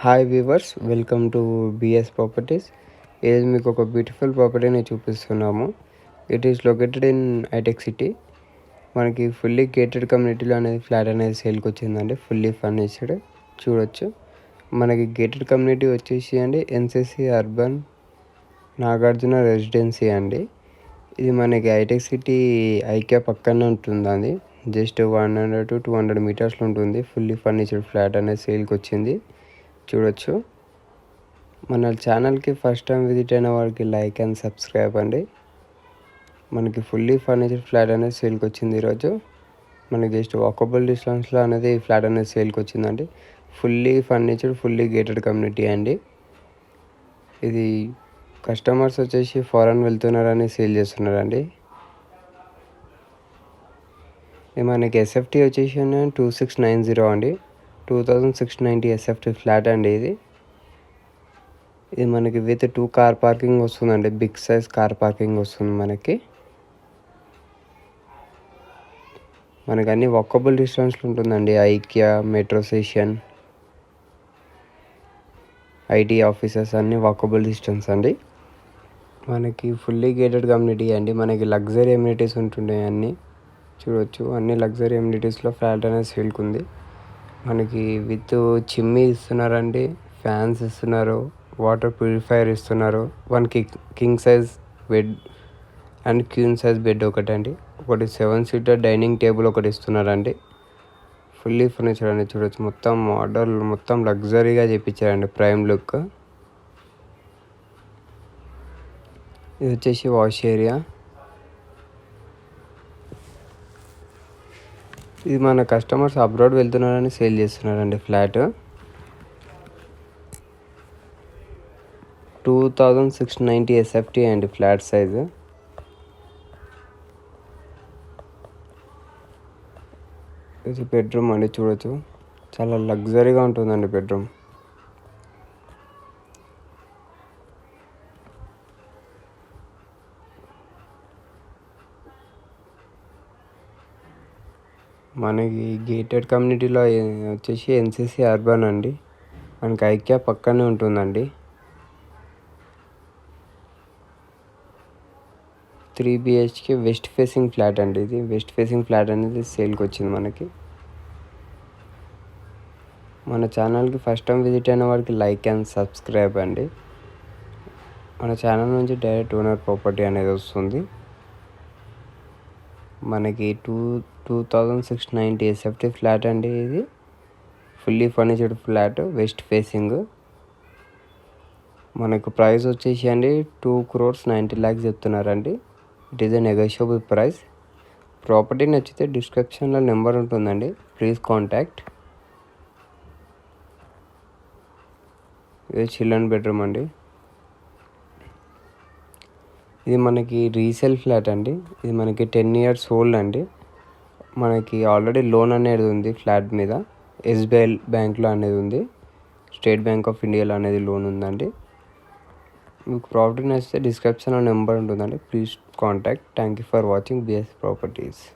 Hi viewers, welcome to BS properties. ఈరోజు మీకు ఒక బ్యూటిఫుల్ ప్రాపర్టీని చూపిస్తున్నాము. It is located in Hitech City. మనకి ఫుల్లీ గేటెడ్ కమ్యూనిటీలో అనేది ఫ్లాట్ అనేది సేల్కి వచ్చిందండి. ఫుల్లీ ఫర్నిష్డ్ చూడొచ్చు. మనకి గేటెడ్ కమ్యూనిటీ వచ్చేసి అండి ఎన్సిసి అర్బన్ నాగార్జున రెసిడెన్సీ అండి. ఇది మనకి హైటెక్ సిటీ ఐకియా పక్కనే ఉంటుందండి. జస్ట్ 100 to 200 మీటర్స్లో ఉంటుంది. ఫుల్లీ ఫర్నిష్డ్ ఫ్లాట్ అనేది సేల్కి వచ్చింది. చూడొచ్చు. మన ఛానల్కి ఫస్ట్ టైం విజిట్ అయిన వారికి లైక్ అండ్ సబ్స్క్రైబ్ అండి. మనకి ఫుల్లీ ఫర్నిచర్ ఫ్లాట్ అనేది సేల్కి వచ్చింది ఈరోజు. మనకి జస్ట్ వాకబుల్ డిస్టెన్స్లో అనేది ఫ్లాట్ అనేది సేల్కి వచ్చిందండి. Fully furniture, fully gated community అండి. ఇది కస్టమర్స్ వచ్చేసి ఫారెన్ వెళ్తున్నారని సేల్ చేస్తున్నారండి. ఇది మనకి ఎస్ఎఫ్టీ వచ్చేసి 2690 అండి. 2690 ఎస్ఎఫ్టీ ఫ్లాట్ అండి. ఇది మనకి విత్ 2 కార్ పార్కింగ్ వస్తుందండి. బిగ్ సైజ్ కార్ పార్కింగ్ వస్తుంది మనకి అన్ని వాకబుల్ డిస్టెన్స్లో ఉంటుందండి. IKEA, metro station, IT offices అన్ని వాకబుల్ డిస్టెన్స్ అండి. మనకి ఫుల్లీ గేటెడ్ కమ్యూనిటీ అండి. మనకి లగ్జరీ ఎమ్యూనిటీస్ ఉంటుండే అన్నీ చూడొచ్చు. అన్ని లగ్జరీ ఎమ్యూనిటీస్లో ఫ్లాట్ అనేది సేల్కి ఉంది. మనకి విత్ చిమ్నీ ఇస్తున్నారండి, ఫ్యాన్స్ ఇస్తున్నారు, వాటర్ ప్యూరిఫైయర్ ఇస్తున్నారు. 1 king size bed and queen size bed ఒకటి 7 సీటర్ డైనింగ్ టేబుల్ ఒకటి ఇస్తున్నారండి. ఫుల్లీ ఫర్నిచర్ అండి. చూడొచ్చు. మొత్తం మోడల్ మొత్తం లగ్జరీగా చేయించారండి. Prime look. ఇది వచ్చేసి వాష్ ఏరియా. ఇది మన కస్టమర్స్ అబ్రాడ్ వెళ్తున్నారని సేల్ చేస్తున్నారండి. ఫ్లాట్ 2690 ఎస్ఎఫ్టీ అండి ఫ్లాట్ సైజు. ఇది బెడ్రూమ్ అండి. చూడొచ్చు. చాలా లగ్జరీగా ఉంటుందండి బెడ్రూమ్. మనకి గేటెడ్ కమ్యూనిటీలో వచ్చేసి ఎన్సిసి అర్బన్ అండి. మనకి ఐకియా పక్కనే ఉంటుందండి. 3 BHK వెస్ట్ ఫేసింగ్ ఫ్లాట్ అండి. ఇది వెస్ట్ ఫేసింగ్ ఫ్లాట్ అనేది సేల్కి వచ్చింది మనకి. మన ఛానల్కి ఫస్ట్ టైం విజిట్ అయిన వారికి లైక్ అండ్ సబ్స్క్రైబ్ అండి. మన ఛానల్ నుంచి డైరెక్ట్ ఓనర్ ప్రాపర్టీ అనేది వస్తుంది. మనకి 2690 ఎస్ఎఫ్టీ ఫ్లాట్ అండి. ఇది ఫుల్లీ ఫర్నిచర్డ్ ఫ్లాట్, వెస్ట్ ఫేసింగ్. మనకు ప్రైస్ వచ్చేసి అండి 2,90,00,000 చెప్తున్నారండి. It is a negotiable price. Property నచ్చితే డిస్క్రిప్షన్లో నెంబర్ ఉంటుందండి, ప్లీజ్ కాంటాక్ట్. ఇది చిల్డ్రన్ బెడ్రూమ్ అండి. ఇది మనకి రీసేల్ ఫ్లాట్ అండి. ఇది మనకి 10 years ఓల్డ్ అండి. మనకి ఆల్రెడీ లోన్ అనేది ఉంది ఫ్లాట్ మీద. ఎస్బీఐ బ్యాంక్లో అనేది ఉంది. స్టేట్ బ్యాంక్ ఆఫ్ ఇండియాలో అనేది లోన్ ఉందండి. మీకు ప్రాపర్టీ నచ్చితే డిస్క్రిప్షన్లో నెంబర్ ఉంటుందండి, please contact. Thank you for watching BS properties.